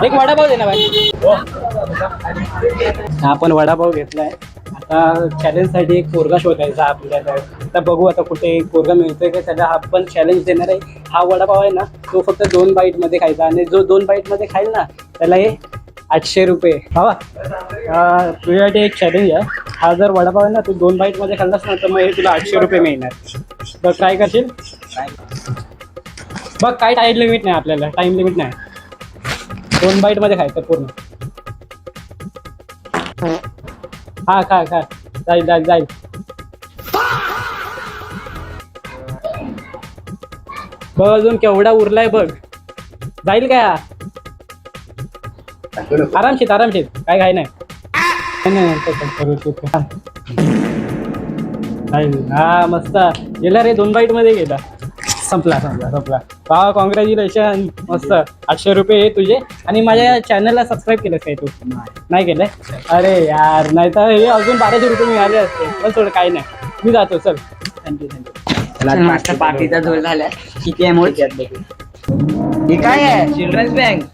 एक वडापाव दे ना भाई. आपण वडापाव घेतलाय. आता चॅलेंजसाठी एक पोरगा शोधायचा आपल्याला. आता बघू आता कुठे एक पोरगा मिळतोय का त्याला आपण चॅलेंज देणार आहे. हा वडापाव आहे ना तो फक्त 2 बाईटमध्ये खायचा आणि जो 2 बाईटमध्ये खाईल ना त्याला हे 800 रुपये. बाबा तुझ्यासाठी एक चॅलेंज आहे. हा जर वडापाव आहे ना तू 2 बाईटमध्ये खाल्लास ना तर मग हे तुला 800 रुपये मिळणार. तर काय करशील? बघ काय टाईम लिमिट नाही आपल्याला. टाईम लिमिट नाही. 2 बाईटमध्ये खायचं पूर्ण. हा खा खा. जाईल जाईल जाईल. बघ अजून केवढा उरलाय बघ. जाईल काय हा? आरामशीत आरामशीत. काय काय नाही. हा मस्त गेला रे. 2 बाईट मध्ये गेला. संपला संपला संपला. वा कॉंग्रॅच्युलेशन. मस्त 800 रुपये तुझे. आणि माझ्या चॅनलला सबस्क्राईब केलं काय तू? नाही केलंय? अरे यार नाही तर हे अजून 1200 रुपये मिळाले असते. पण थोडं काही नाही. मी जातो चल. Thank you thank you. पार्टीचा झोल झाला. किती आहे मोठ? हे काय आहे? Children's bank.